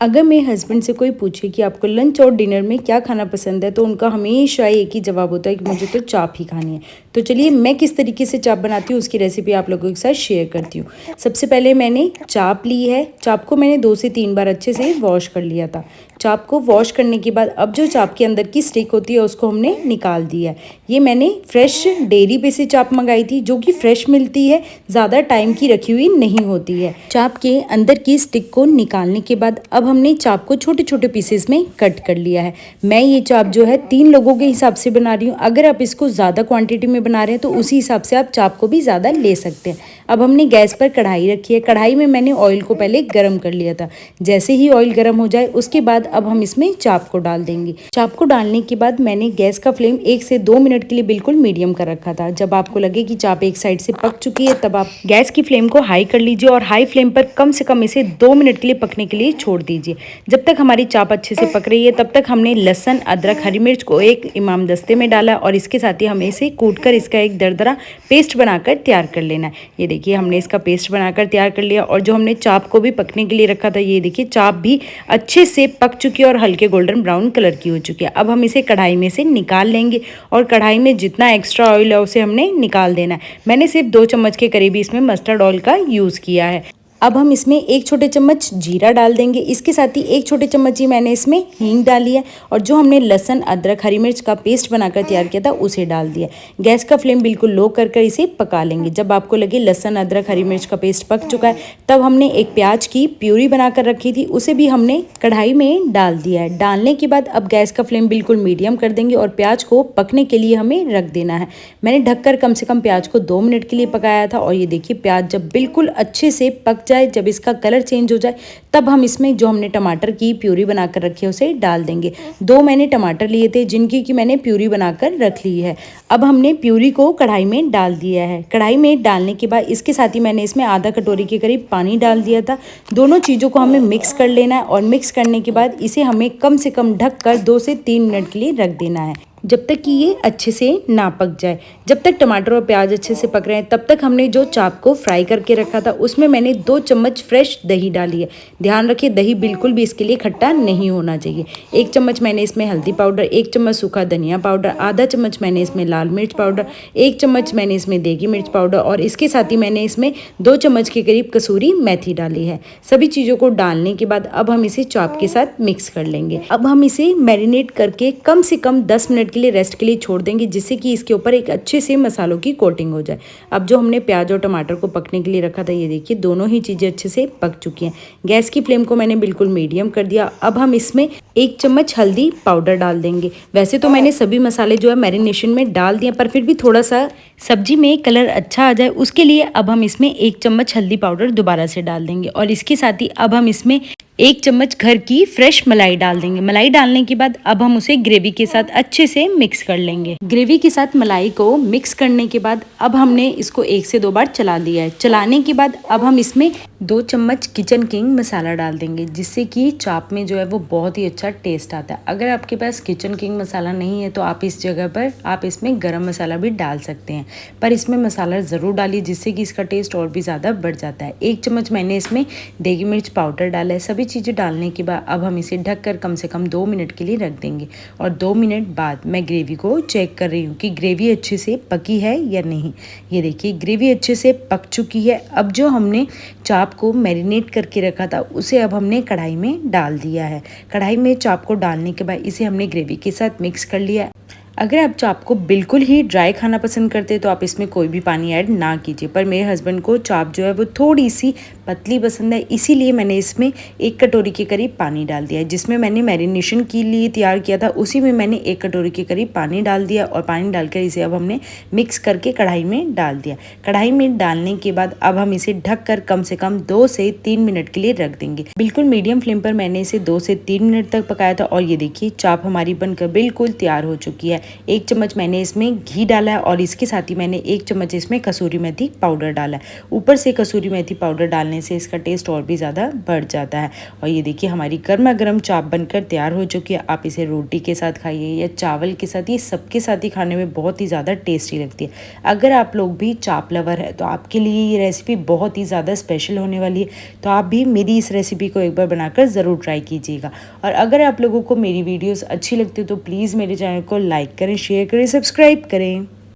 अगर मेरे हस्बैंड से कोई पूछे कि आपको लंच और डिनर में क्या खाना पसंद है तो उनका हमेशा एक ही जवाब होता है कि मुझे तो चाप ही खानी है। तो चलिए मैं किस तरीके से चाप बनाती हूँ उसकी रेसिपी आप लोगों के साथ शेयर करती हूँ। सबसे पहले मैंने चाप ली है। चाप को मैंने 2 से 3 बार अच्छे से वॉश कर लिया था। चाप को वॉश करने के बाद अब जो चाप के अंदर की स्टिक होती है उसको हमने निकाल दिया है। ये मैंने फ्रेश डेयरी पे से चाप मंगाई थी जो कि फ्रेश मिलती है, ज़्यादा टाइम की रखी हुई नहीं होती है। चाप के अंदर की स्टिक को निकालने के बाद अब हमने चाप को छोटे छोटे पीसेस में कट कर लिया है। मैं ये चाप जो है 3 लोगों के हिसाब से बना रही हूँ। अगर आप इसको ज़्यादा क्वांटिटी में बना रहे हैं तो उसी हिसाब से आप चाप को भी ज़्यादा ले सकते हैं। अब हमने गैस पर कढ़ाई रखी है। कढ़ाई में मैंने ऑयल को पहले गर्म कर लिया था। जैसे ही ऑयल गर्म हो जाए उसके बाद अब हम इसमें चाप को डाल देंगे। चाप को डालने के बाद मैंने गैस का फ्लेम 1 से 2 मिनट के लिए बिल्कुल मीडियम कर रखा था। जब आपको लगे कि चाप एक साइड से पक चुकी है तब आप गैस की फ्लेम को हाई कर लीजिए और हाई फ्लेम पर कम से कम इसे 2 मिनट के लिए पकने के लिए छोड़ दीजिए। जब तक हमारी चाप अच्छे से पक रही है तब तक हमने लहसुन, अदरक, हरी मिर्च को एक इमाम दस्ते में डाला और इसके साथ ही हमें इसे कूट कर इसका एक दरदरा पेस्ट बनाकर तैयार कर लेना है। ये देखिए हमने इसका पेस्ट बनाकर तैयार कर लिया और जो हमने चाप को भी पकने के लिए रखा था, ये देखिए चाप भी अच्छे से पक चुकी है और हल्के गोल्डन ब्राउन कलर की हो चुकी है। अब हम इसे कढ़ाई में से निकाल लेंगे और कढ़ाई में जितना एक्स्ट्रा ऑयल है उसे हमने निकाल देना है। मैंने सिर्फ 2 चम्मच के करीब इसमें मस्टर्ड ऑयल का यूज़ किया है। अब हम इसमें 1 छोटे चम्मच जीरा डाल देंगे। इसके साथ ही 1 छोटे चम्मच ही मैंने इसमें हींग डाली है और जो हमने लहसुन, अदरक, हरी मिर्च का पेस्ट बनाकर तैयार किया था उसे डाल दिया। गैस का फ्लेम बिल्कुल लो कर कर इसे पका लेंगे। जब आपको लगे लहसुन, अदरक, हरी मिर्च का पेस्ट पक चुका है तब हमने एक प्याज की प्यूरी बनाकर रखी थी, उसे भी हमने कढ़ाई में डाल दिया है। डालने के बाद अब गैस का फ्लेम बिल्कुल मीडियम कर देंगे और प्याज को पकने के लिए हमें रख देना है। मैंने ढककर कम से कम प्याज को 2 मिनट के लिए पकाया था और ये देखिए प्याज जब बिल्कुल अच्छे से पक जाए, जब इसका कलर चेंज हो जाए तब हम इसमें जो हमने टमाटर की प्यूरी बनाकर रखी है उसे डाल देंगे। 2 मैंने टमाटर लिए थे जिनकी कि मैंने प्यूरी बनाकर रख ली है। अब हमने प्यूरी को कढ़ाई में डाल दिया है। कढ़ाई में डालने के बाद इसके साथ ही मैंने इसमें आधा कटोरी के करीब पानी डाल दिया था। दोनों चीज़ों को हमें मिक्स कर लेना है और मिक्स करने के बाद इसे हमें कम से कम ढक कर 2 से 3 मिनट के लिए रख देना है जब तक कि ये अच्छे से ना पक जाए। जब तक टमाटर और प्याज अच्छे से पक रहे हैं तब तक हमने जो चाप को फ्राई करके रखा था उसमें मैंने 2 चम्मच फ्रेश दही डाली है। ध्यान रखिए दही बिल्कुल भी इसके लिए खट्टा नहीं होना चाहिए। 1 चम्मच मैंने इसमें हल्दी पाउडर, 1 चम्मच सूखा धनिया पाउडर, आधा चम्मच मैंने इसमें लाल मिर्च पाउडर, 1 चम्मच मैंने इसमें देगी मिर्च पाउडर और इसके साथ ही मैंने इसमें 2 चम्मच के करीब कसूरी मेथी डाली है। सभी चीज़ों को डालने के बाद अब हम इसे चाप के साथ मिक्स कर लेंगे। अब हम इसे मैरिनेट करके कम से कम 10 मिनट के लिए रेस्ट के लिए छोड़ देंगे जिससे कि इसके ऊपर एक अच्छे से मसालों की कोटिंग हो जाए। अब जो हमने प्याज और टमाटर को पकने के लिए रखा था, ये देखिए दोनों ही चीज़ें अच्छे से पक चुकी हैं। गैस की फ्लेम को मैंने बिल्कुल मीडियम कर दिया। अब हम इसमें 1 चम्मच हल्दी पाउडर डाल देंगे। वैसे तो मैंने सभी मसाले जो है मैरिनेशन में डाल दिए पर फिर भी थोड़ा सा सब्जी में कलर अच्छा आ जाए उसके लिए अब हम इसमें 1 चम्मच हल्दी पाउडर दोबारा से डाल देंगे और इसके साथ ही अब हम इसमें 1 चम्मच घर की फ्रेश मलाई डाल देंगे। मलाई डालने के बाद अब हम उसे ग्रेवी के साथ अच्छे से मिक्स कर लेंगे। ग्रेवी के साथ मलाई को मिक्स करने के बाद अब हमने इसको 1 से 2 बार चला दिया है। चलाने के बाद अब हम इसमें 2 चम्मच किचन किंग मसाला डाल देंगे जिससे कि चाप में जो है वो बहुत ही अच्छा टेस्ट आता है। अगर आपके पास किचन किंग मसाला नहीं है तो आप इस जगह पर आप इसमें गरम मसाला भी डाल सकते हैं, पर इसमें मसाला ज़रूर डालिए जिससे कि इसका टेस्ट और भी ज़्यादा बढ़ जाता है। 1 चम्मच मैंने इसमें देगी मिर्च पाउडर डाला है। सभी चीज़ें डालने के बाद अब हम इसे ढककर कम से कम 2 मिनट के लिए रख देंगे और 2 मिनट बाद मैं ग्रेवी को चेक कर रही हूँ कि ग्रेवी अच्छे से पकी है या नहीं। ये देखिए ग्रेवी अच्छे से पक चुकी है। अब जो हमने चाप को मैरिनेट करके रखा था उसे अब हमने कढ़ाई में डाल दिया है। कढ़ाई में चाप को डालने के बाद इसे हमने ग्रेवी के साथ मिक्स कर लिया। अगर आप चाप को बिल्कुल ही ड्राई खाना पसंद करते हैं तो आप इसमें कोई भी पानी ऐड ना कीजिए, पर मेरे हस्बैंड को चाप जो है वो थोड़ी सी पतली पसंद है, इसीलिए मैंने इसमें 1 कटोरी के करीब पानी डाल दिया है। जिसमें मैंने मैरिनेशन के लिए तैयार किया था उसी में मैंने 1 कटोरी के करीब पानी डाल दिया और पानी डालकर इसे अब हमने मिक्स करके कढ़ाई में डाल दिया। कढ़ाई में डालने के बाद अब हम इसे ढककर कम से कम 2 से 3 मिनट के लिए रख देंगे। बिल्कुल मीडियम फ्लेम पर मैंने इसे 2 से 3 मिनट तक पकाया था और ये देखिए चाप हमारी बनकर बिल्कुल तैयार हो चुकी है। 1 चम्मच मैंने इसमें घी डाला है और इसके साथ ही मैंने 1 चम्मच इसमें कसूरी मेथी पाउडर डाला है। ऊपर से कसूरी मेथी पाउडर डालने खाने से इसका टेस्ट और भी ज़्यादा बढ़ जाता है। और ये देखिए हमारी गर्मा गर्म चाप बनकर तैयार हो चुकी है। आप इसे रोटी के साथ खाइए या चावल के साथ, ये सबके साथ ही खाने में बहुत ही ज़्यादा टेस्टी लगती है। अगर आप लोग भी चाप लवर है तो आपके लिए ये रेसिपी बहुत ही ज़्यादा स्पेशल होने वाली है। तो आप भी मेरी इस रेसिपी को एक बार बनाकर ज़रूर ट्राई कीजिएगा। और अगर आप लोगों को मेरी वीडियोज़ अच्छी लगती हो तो प्लीज़ मेरे चैनल को लाइक करें, शेयर करें, सब्सक्राइब करें।